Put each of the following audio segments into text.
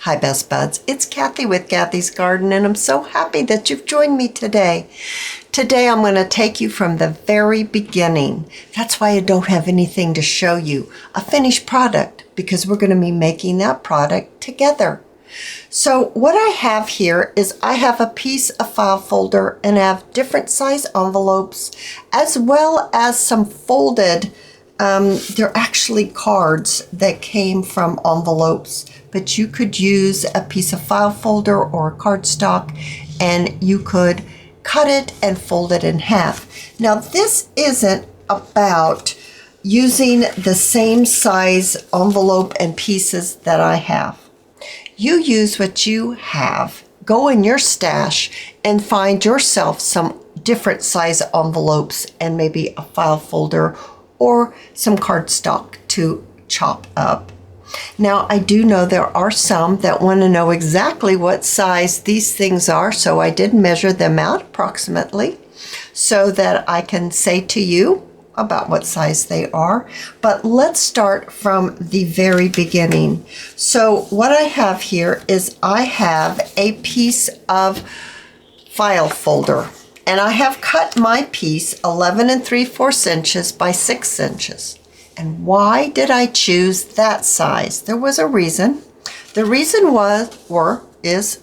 Hi Best Buds, it's Cathy with Cathy's Garden, and I'm so happy that you've joined me today. Today I'm going to take you from the very beginning. That's why I don't have anything to show you, a finished product, because we're going to be making that product together. So what I have here is I have a piece of file folder and I have different size envelopes as well as some folded, they're actually cards that came from envelopes, but you could use a piece of file folder or cardstock and you could cut it and fold it in half. Now this isn't about using the same size envelope and pieces that I have. You use what you have. Go in your stash and find yourself some different size envelopes and maybe a file folder or some cardstock to chop up. Now, I do know there are some that want to know exactly what size these things are, so I did measure them out approximately so that I can say to you about what size they are. But let's start from the very beginning. So what I have here is I have a piece of file folder, and I have cut my piece 11 3/4 inches by 6 inches. And why did I choose that size? There was a reason. The reason is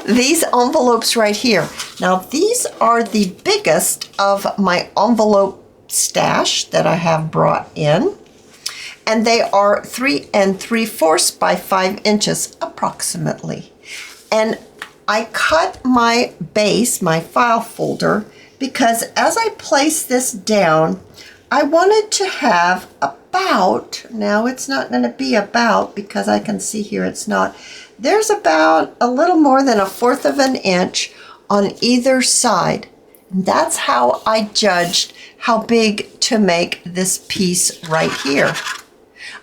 these envelopes right here. Now these are the biggest of my envelope stash that I have brought in, and they are 3 3/4 by 5 inches approximately. And I cut my base, my file folder, because as I place this down, I wanted to have about, now it's not going to be about because I can see here it's not, there's about a little more than 1/4 of an inch on either side. And that's how I judged how big to make this piece right here.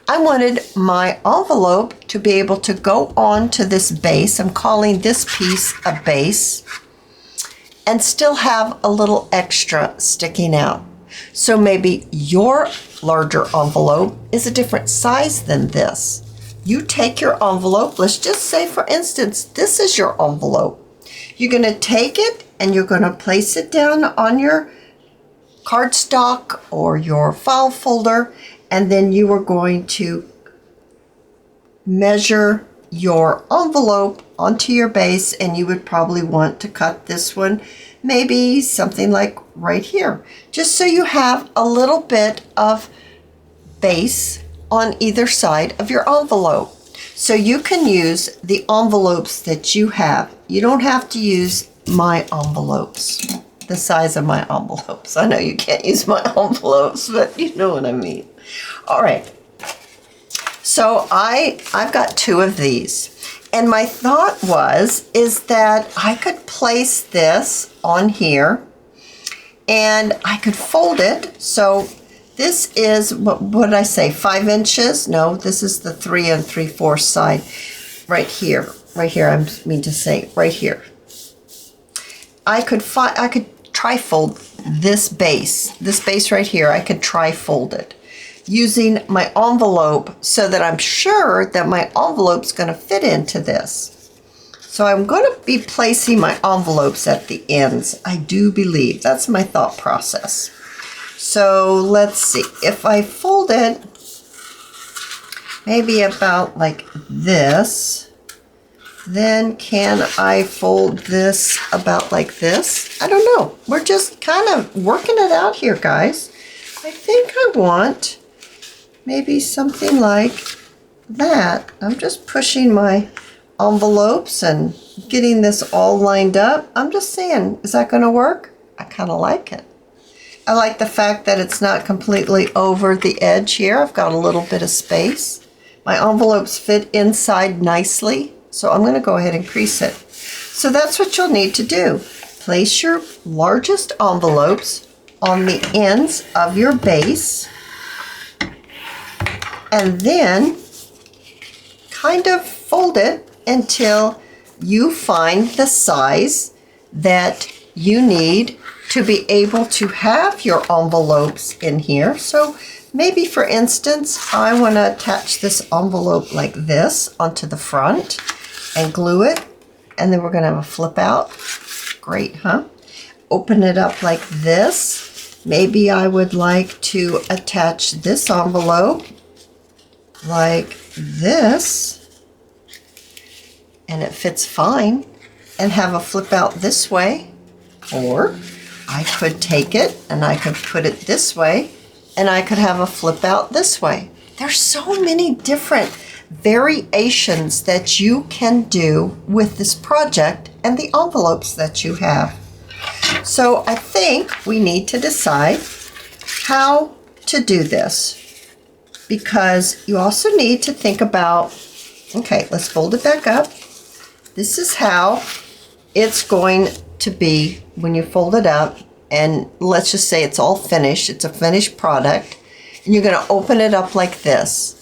I wanted my envelope to be able to go on to this base. I'm calling this piece a base, and still have a little extra sticking out. So maybe your larger envelope is a different size than this. You take your envelope, let's just say for instance, this is your envelope. You're going to take it and you're going to place it down on your cardstock or your file folder, and then you are going to measure your envelope onto your base, and you would probably want to cut this one maybe something like right here, just so you have a little bit of base on either side of your envelope. So you can use the envelopes that you have. You don't have to use my envelopes, the size of my envelopes. I know you can't use my envelopes, but you know what I mean. All right. So I've got 2 of these. And my thought is that I could place this on here and I could fold it. So this is, what did I say, 5 inches? No, this is the 3 3/4 side right here. Right here, I mean to say right here. I could tri-fold this base right here. I could tri-fold it using my envelope so that I'm sure that my envelope's going to fit into this. So I'm going to be placing my envelopes at the ends. I do believe that's my thought process. So let's see, if I fold it maybe about like this, then can I fold this about like this? I don't know. We're just kind of working it out here, guys. I think I want maybe something like that. I'm just pushing my envelopes and getting this all lined up. I'm just saying, is that going to work? I kind of like it. I like the fact that it's not completely over the edge here. I've got a little bit of space. My envelopes fit inside nicely, so I'm going to go ahead and crease it. So that's what you'll need to do. Place your largest envelopes on the ends of your base, and then kind of fold it until you find the size that you need to be able to have your envelopes in here. So maybe, for instance, I want to attach this envelope like this onto the front. and glue it. And then we're going to have a flip out. Great, huh? Open it up like this. Maybe I would like to attach this envelope like this. And it fits fine. And have a flip out this way. Or I could take it and I could put it this way. And I could have a flip out this way. There's so many different variations that you can do with this project and the envelopes that you have. So I think we need to decide how to do this, because you also need to think about, okay, let's fold it back up. This is how it's going to be when you fold it up, and let's just say it's all finished. It's a finished product, and you're going to open it up like this.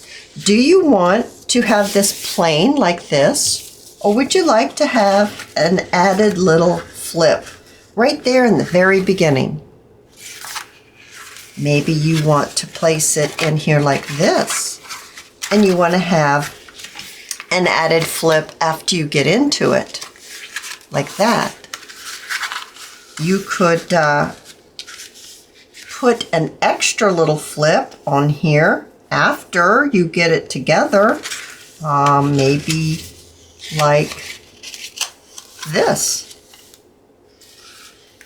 Do you want to have this plain like this, or would you like to have an added little flip right there in the very beginning? Maybe you want to place it in here like this, and you want to have an added flip after you get into it, like that. You could put an extra little flip on here after you get it together, maybe like this.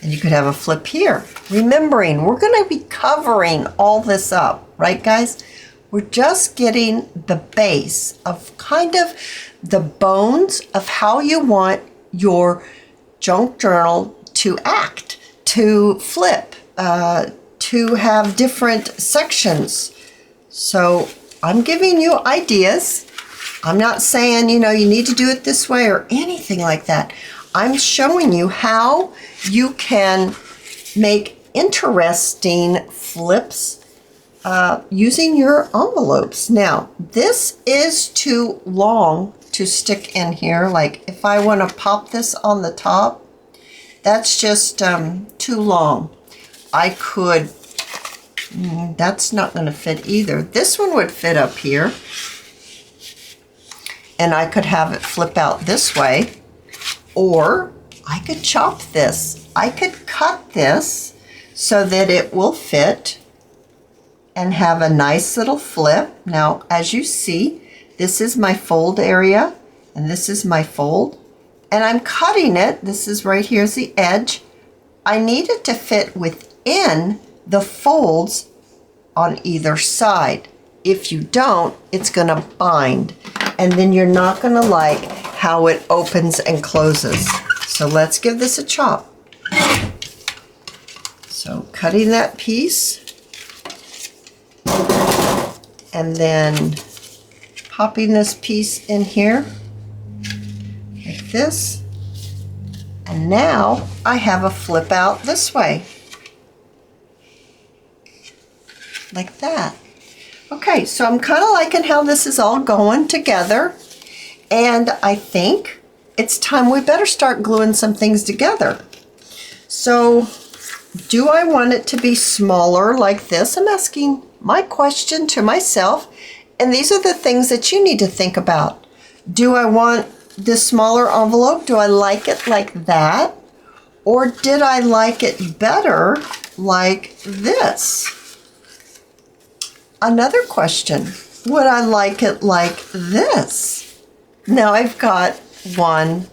And you could have a flip here. Remembering, we're going to be covering all this up, right guys? We're just getting the base of kind of the bones of how you want your junk journal to act, to flip, to have different sections. So I'm giving you ideas. I'm not saying, you need to do it this way or anything like that. I'm showing you how you can make interesting flips using your envelopes. Now, this is too long to stick in here. Like if I want to pop this on the top, that's just too long. I could, that's not going to fit either. This one would fit up here. And I could have it flip out this way. Or I could chop this. I could cut this so that it will fit and have a nice little flip. Now, as you see, this is my fold area and this is my fold. And I'm cutting it. This is right here's the edge. I need it to fit within the folds on either side. If you don't, it's going to bind. And then you're not going to like how it opens and closes. So let's give this a chop. So cutting that piece. And then popping this piece in here. Like this. And now I have a flip out this way. Like that. Okay, so I'm kind of liking how this is all going together. And I think it's time we better start gluing some things together. So, do I want it to be smaller like this? I'm asking my question to myself. And these are the things that you need to think about. Do I want this smaller envelope? Do I like it like that? Or did I like it better like this? Another question, would I like it like this? Now I've got 1,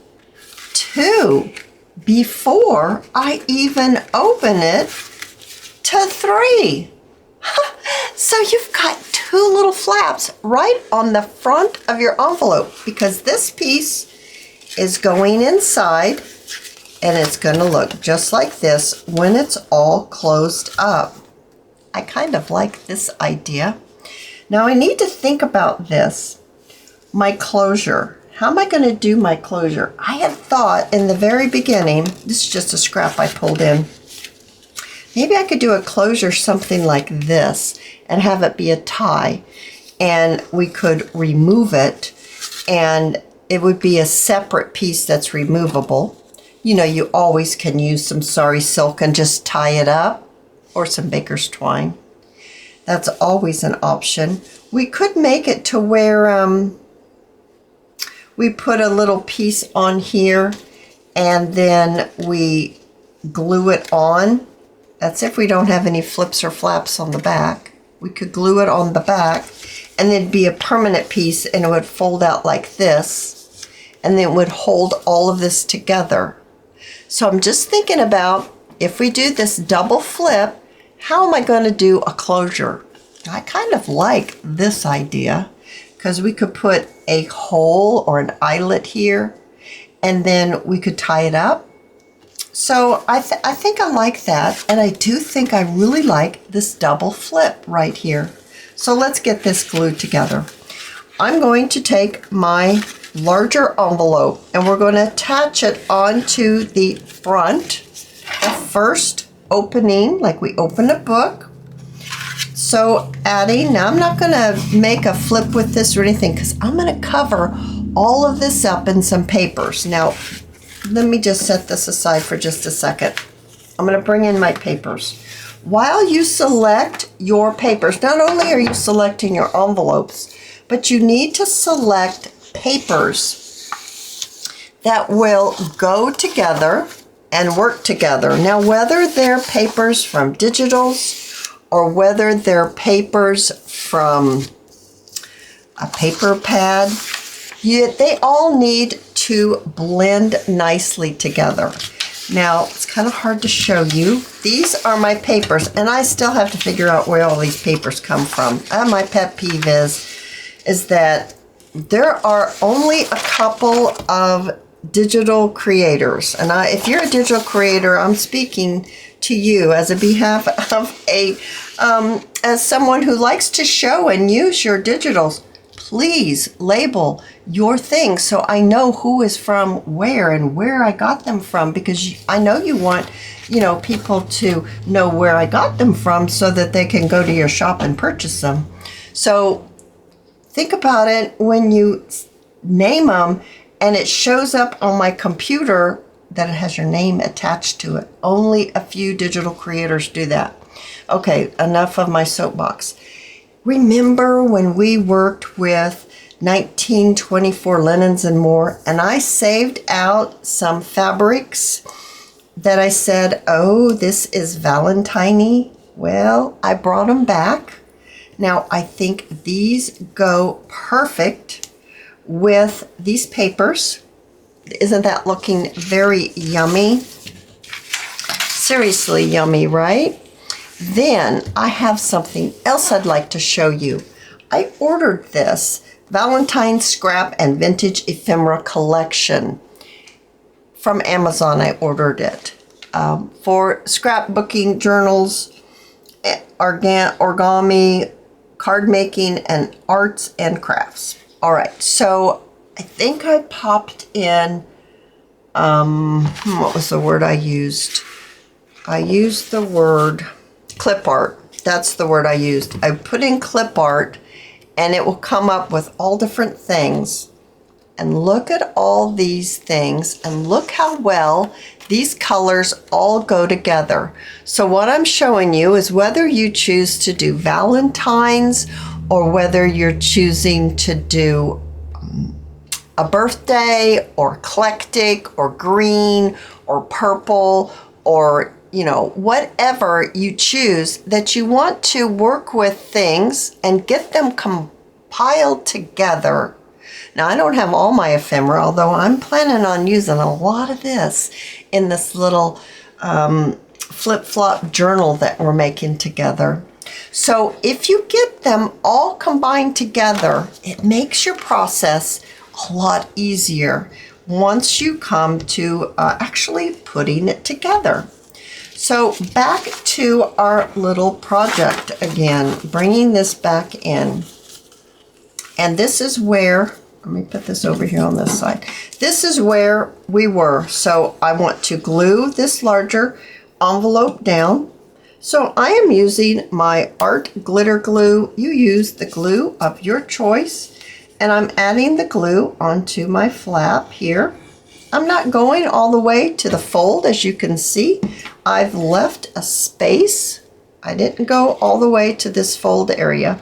2, before I even open it, to 3. So you've got 2 little flaps right on the front of your envelope, because this piece is going inside and it's going to look just like this when it's all closed up. I kind of like this idea. Now I need to think about this. My closure. How am I going to do my closure? I had thought in the very beginning, this is just a scrap I pulled in, maybe I could do a closure something like this and have it be a tie, and we could remove it and it would be a separate piece that's removable. You always can use some sari silk and just tie it up, or some baker's twine. That's always an option. We could make it to where we put a little piece on here and then we glue it on. That's if we don't have any flips or flaps on the back. We could glue it on the back and it'd be a permanent piece and it would fold out like this and then it would hold all of this together. So I'm just thinking about if we do this double flip, how am I going to do a closure? I kind of like this idea because we could put a hole or an eyelet here and then we could tie it up. So I think I like that, and I do think I really like this double flip right here. So let's get this glued together. I'm going to take my larger envelope and we're going to attach it onto the front, the first opening, like we open a book. So adding, now I'm not going to make a flip with this or anything because I'm going to cover all of this up in some papers. Now, let me just set this aside for just a second. I'm going to bring in my papers. While you select your papers, not only are you selecting your envelopes, but you need to select papers that will go together and work together. Now, whether they're papers from digitals or whether they're papers from a paper pad, they all need to blend nicely together. Now, it's kind of hard to show you. These are my papers, and I still have to figure out where all these papers come from. My pet peeve is that there are only a couple of digital creators. And if you're a digital creator, I'm speaking to you as a behalf of as someone who likes to show and use your digitals. Please label your things so I know who is from where and where I got them from, because I know you want, people to know where I got them from so that they can go to your shop and purchase them. So think about it when you name them and it shows up on my computer that it has your name attached to it. Only a few digital creators do that. Okay, enough of my soapbox. Remember when we worked with 1924 linens and more, and I saved out some fabrics that I said, oh, this is Valentine-y? Well, I brought them back. Now, I think these go perfect with these papers. Isn't that looking very yummy? Seriously yummy, right? Then I have something else I'd like to show you. I ordered this Valentine Scrap and Vintage Ephemera collection from Amazon. I ordered it for scrapbooking, journals, origami, card making, and arts and crafts. All right, so I think I popped in, what was the word I used? I used the word clip art. That's the word I used. I put in clip art and it will come up with all different things. And look at all these things and look how well these colors all go together. So what I'm showing you is whether you choose to do Valentine's or whether you're choosing to do a birthday or eclectic or green or purple or whatever you choose, that you want to work with things and get them compiled together. Now, I don't have all my ephemera, although I'm planning on using a lot of this in this little flip-flop journal that we're making together. So if you get them all combined together, it makes your process a lot easier once you come to actually putting it together. So back to our little project again, bringing this back in. And this is where, let me put this over here on this side. This is where we were. So I want to glue this larger envelope down. So I am using my art glitter glue. You use the glue of your choice. And I'm adding the glue onto my flap here. I'm not going all the way to the fold, as you can see. I've left a space. I didn't go all the way to this fold area.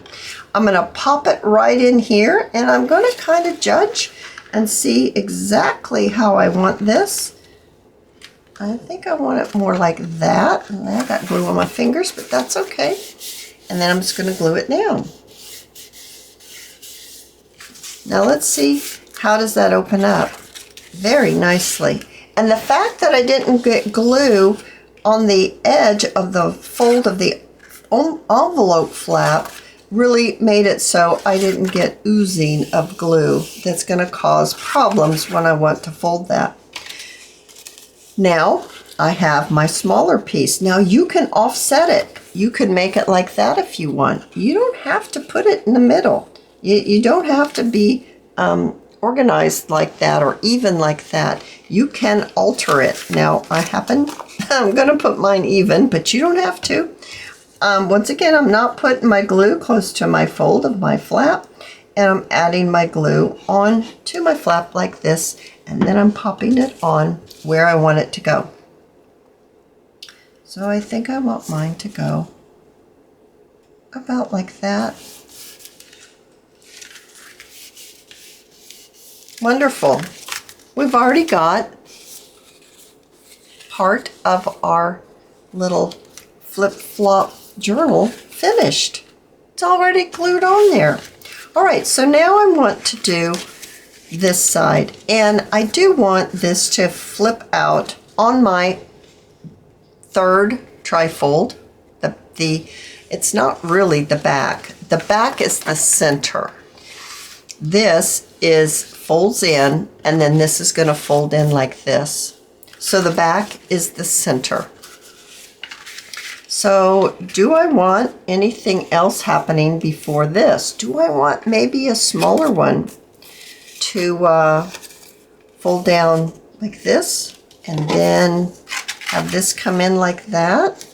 I'm going to pop it right in here, and I'm going to kind of judge, and see exactly how I want this. I think I want it more like that. And I got glue on my fingers, but that's okay. And then I'm just going to glue it down. Now let's see, how does that open up? Very nicely. And the fact that I didn't get glue on the edge of the fold of the envelope flap really made it so I didn't get oozing of glue that's going to cause problems when I want to fold that. Now I have my smaller piece. Now you can offset it. You can make it like that if you want. You don't have to put it in the middle. You don't have to be organized like that or even like that. You can alter it. Now I'm going to put mine even, but you don't have to. Once again, I'm not putting my glue close to my fold of my flap, and I'm adding my glue on to my flap like this, and then I'm popping it on where I want it to go. So I think I want mine to go about like that. Wonderful. We've already got part of our little flip-flop journal finished. It's already glued on there. All right, so now I want to do this side, and I do want this to flip out on my third trifold. It's not really the back. The back is the center. This folds in, and then this is going to fold in like this. So the back is the center. So do I want anything else happening before this? Do I want maybe a smaller one to fold down like this, and then have this come in like that?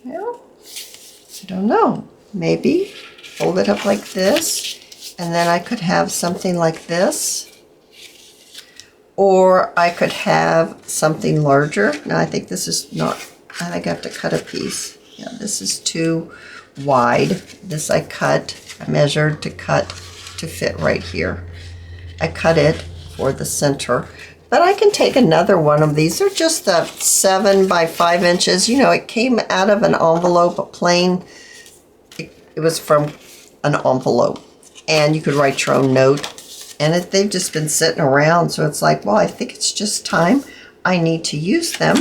Well, I don't know. Maybe fold it up like this, and then I could have something like this. Or I could have something larger. Now I think this is not, I think I have to cut a piece. Yeah, this is too wide. This I measured to cut to fit right here. I cut it for the center. But I can take another one of these. They're just the 7 by 5 inches. You know, it came out of an envelope, a plain, it was from an envelope. And you could write your own note. And they've just been sitting around, so it's like, well, I think it's just time I need to use them.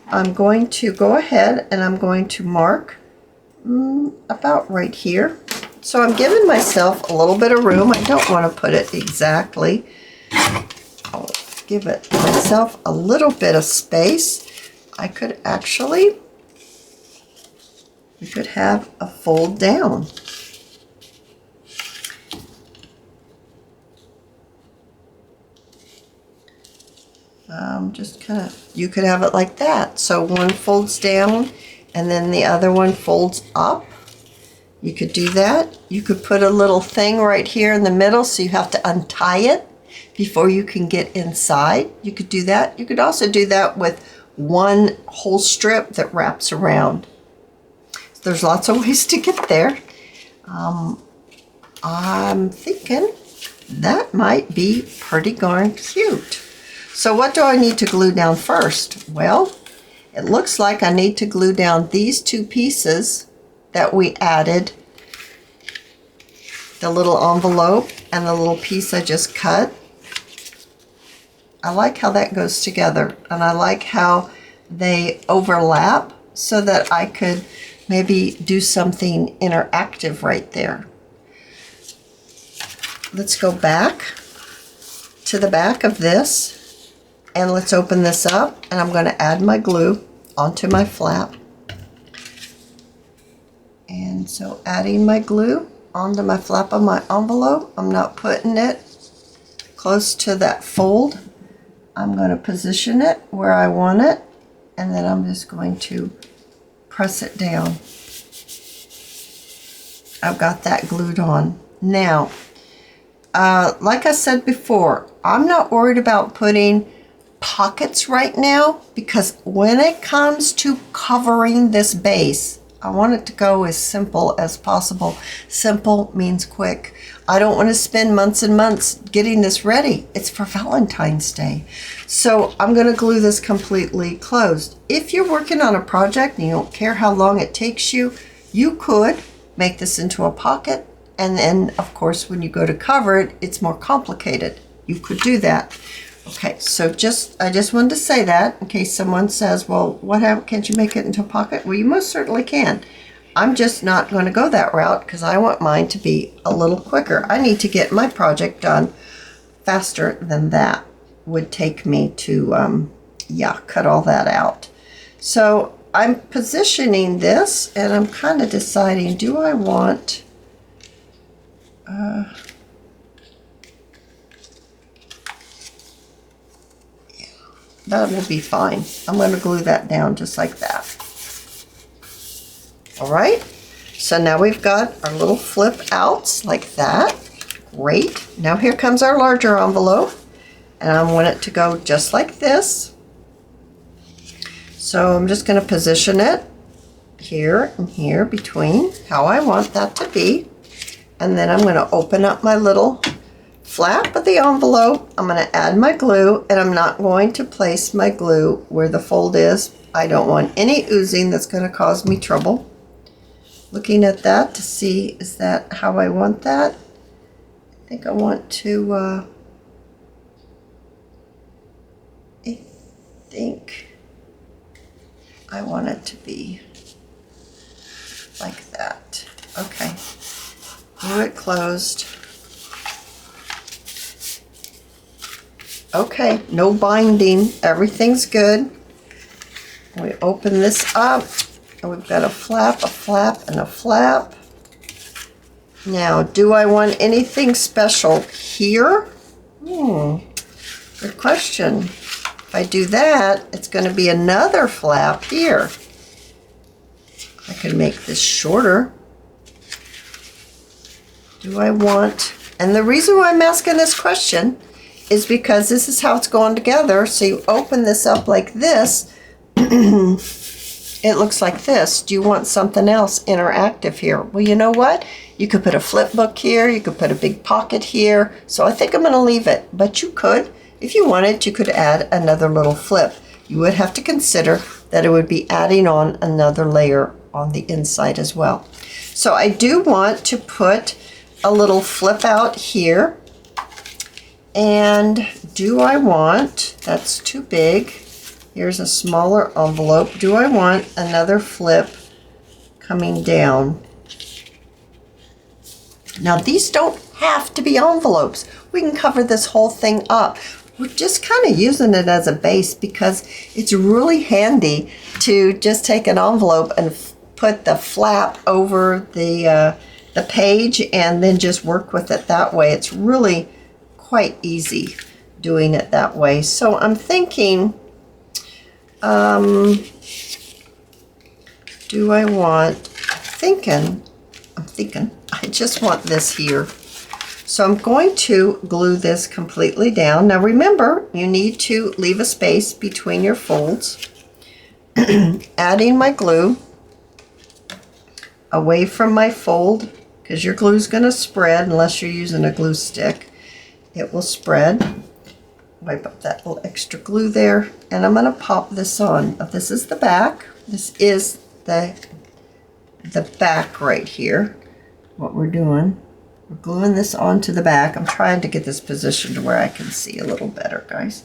I'm going to go ahead and I'm going to mark about right here. So I'm giving myself a little bit of room. I don't want to put it exactly. I'll give it myself a little bit of space. I could actually, we could have a fold down. Just kind of, you could have it like that. So one folds down and then the other one folds up. You could do that. You could put a little thing right here in the middle so you have to untie it before you can get inside. You could do that. You could also do that with one whole strip that wraps around. There's lots of ways to get there. I'm thinking that might be pretty darn cute. So what do I need to glue down first? Well, it looks like I need to glue down these two pieces that we added, the little envelope and the little piece I just cut. I like how that goes together, and I like how they overlap so that I could maybe do something interactive right there. Let's go back to the back of this. And let's open this up, and I'm going to add my glue onto my flap. And so adding my glue onto my flap of my envelope, I'm not putting it close to that fold. I'm going to position it where I want it, and then I'm just going to press it down. I've got that glued on. Now, like I said before, I'm not worried about putting pockets right now, because when it comes to covering this base, I want it to go as simple as possible. Simple means quick. I don't want to spend months and months getting this ready. It's for Valentine's Day. So I'm going to glue this completely closed. If you're working on a project and you don't care how long it takes you, you could make this into a pocket. And then, of course, when you go to cover it, it's more complicated. You could do that. Okay, so I just wanted to say that in case someone says, well, what happened? Can't you make it into a pocket? Well, you most certainly can. I'm just not going to go that route because I want mine to be a little quicker. I need to get my project done faster than that would take me to, cut all that out. So I'm positioning this and I'm kind of deciding, do I want... that will be fine. I'm going to glue that down just like that. All right, so now we've got our little flip outs like that. Great. Now here comes our larger envelope, and I want it to go just like this. So I'm just going to position it here and here between how I want that to be. And then I'm going to open up my little flap of the envelope. I'm going to add my glue, and I'm not going to place my glue where the fold is. I don't want any oozing that's going to cause me trouble. Looking at that to see, is that how I want that? I think I want to, I think I want it to be like that. Okay, glue it closed. Okay, no binding, everything's good. We open this up, and we've got a flap, and a flap. Now, do I want anything special here? Good question. If I do that, it's going to be another flap here. I can make this shorter. Do I want, and the reason why I'm asking this question is because this is how it's going together. So you open this up like this, it looks like this. Do you want something else interactive here? Well, you know what? You could put a flip book here, you could put a big pocket here. So I think I'm gonna leave it, but you could, if you wanted, you could add another little flip. You would have to consider that it would be adding on another layer on the inside as well. So I do want to put a little flip out here. And do I want, that's too big, here's a smaller envelope. Do I want another flip coming down? Now these don't have to be envelopes. We can cover this whole thing up. We're just kind of using it as a base because it's really handy to just take an envelope and put the flap over the page and then just work with it that way. It's really quite easy doing it that way. So I'm thinking, do I want, I'm thinking, I just want this here. So I'm going to glue this completely down. Now remember, you need to leave a space between your folds. Adding my glue away from my fold, because your glue is going to spread unless you're using a glue stick. It will spread. Wipe up that little extra glue there, and I'm going to pop this on. This is the back. This is the back right here. What we're doing, we're gluing this onto the back. I'm trying to get this positioned to where I can see a little better, guys.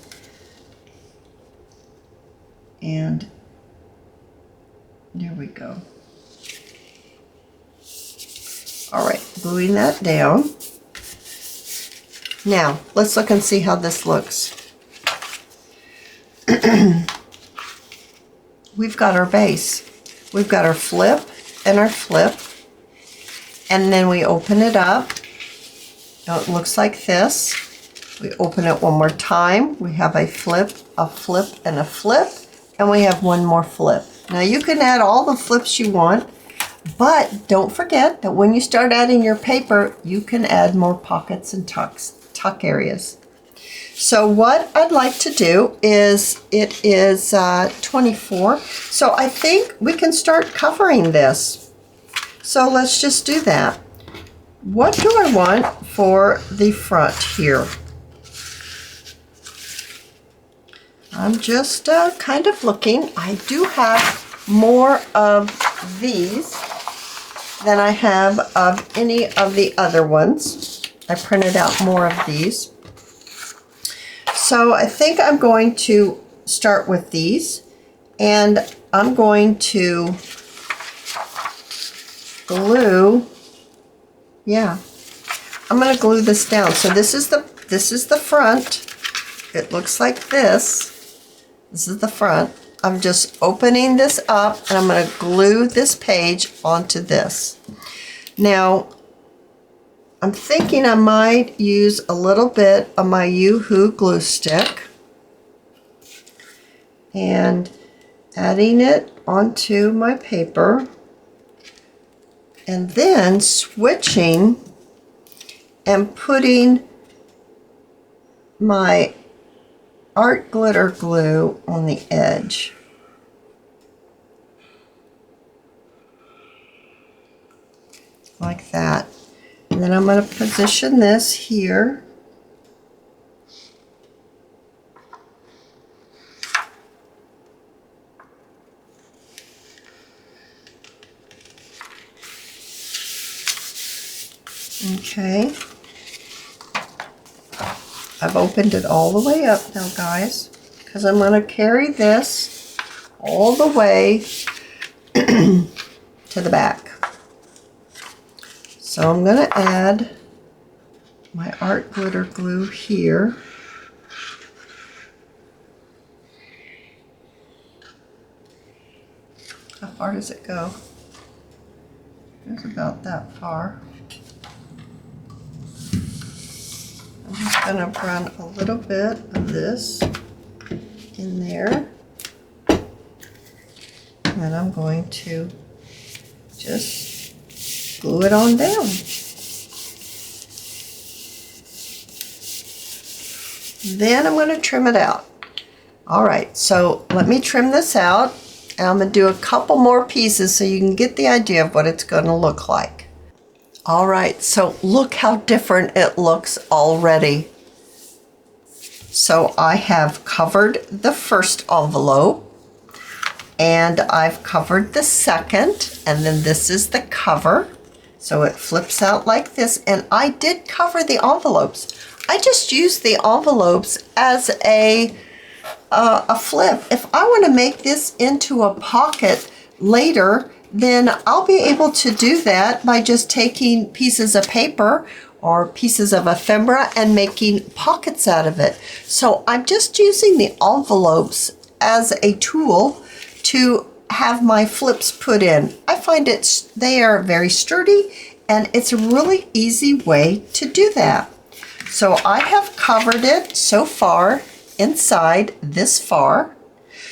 And there we go. All right, gluing that down. Now, let's look and see how this looks. We've got our base. We've got our flip and our flip. And then we open it up. Now it looks like this. We open it one more time. We have a flip, and a flip. And we have one more flip. Now you can add all the flips you want, but don't forget that when you start adding your paper, you can add more pockets and tuck areas. So what I'd like to do is, it is 24. So I think we can start covering this. So let's just do that. What do I want for the front here? I'm just kind of looking. I do have more of these than I have of any of the other ones. I printed out more of these. So I think I'm going to start with these, and I'm going to glue, yeah, I'm going to glue this down. So this is the front. It looks like this. This is the front. I'm just opening this up, and I'm going to glue this page onto this. Now, I'm thinking I might use a little bit of my Yoo-Hoo glue stick and adding it onto my paper, and then switching and putting my art glitter glue on the edge. Like that. And then I'm going to position this here. Okay. I've opened it all the way up now, guys, because I'm going to carry this all the way to the back. So I'm going to add my art glitter glue here. How far does it go? It's about that far. I'm just going to run a little bit of this in there. And then I'm going to just glue it on down. Then I'm going to trim it out. All right, so let me trim this out, and I'm going to do a couple more pieces so you can get the idea of what it's going to look like. All right, so look how different it looks already. So I have covered the first envelope, and I've covered the second, and then this is the cover. So it flips out like this, and I did cover the envelopes. I just used the envelopes as a flip. If I want to make this into a pocket later, then I'll be able to do that by just taking pieces of paper or pieces of ephemera and making pockets out of it. So I'm just using the envelopes as a tool to have my flips put in. I find they are very sturdy, and it's a really easy way to do that. So I have covered it so far inside this far.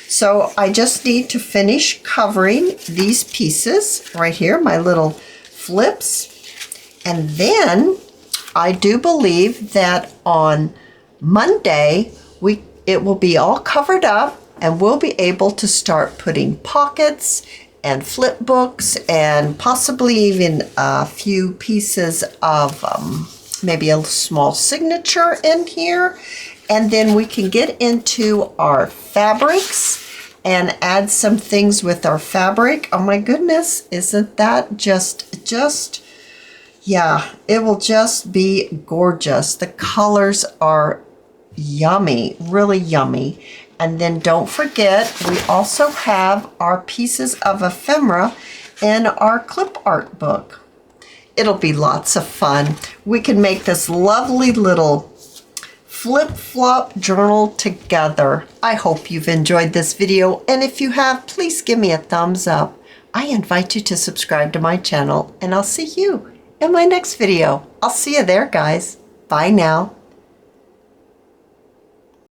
So I just need to finish covering these pieces right here, my little flips. And then I do believe that on Monday it will be all covered up, and we'll be able to start putting pockets and flip books and possibly even a few pieces of maybe a small signature in here. And then we can get into our fabrics and add some things with our fabric. Oh my goodness, isn't that just, yeah, it will just be gorgeous. The colors are yummy, really yummy. And then don't forget, we also have our pieces of ephemera in our clip art book. It'll be lots of fun. We can make this lovely little flip-flop journal together. I hope you've enjoyed this video, and if you have, please give me a thumbs up. I invite you to subscribe to my channel, and I'll see you in my next video. I'll see you there, guys. Bye now.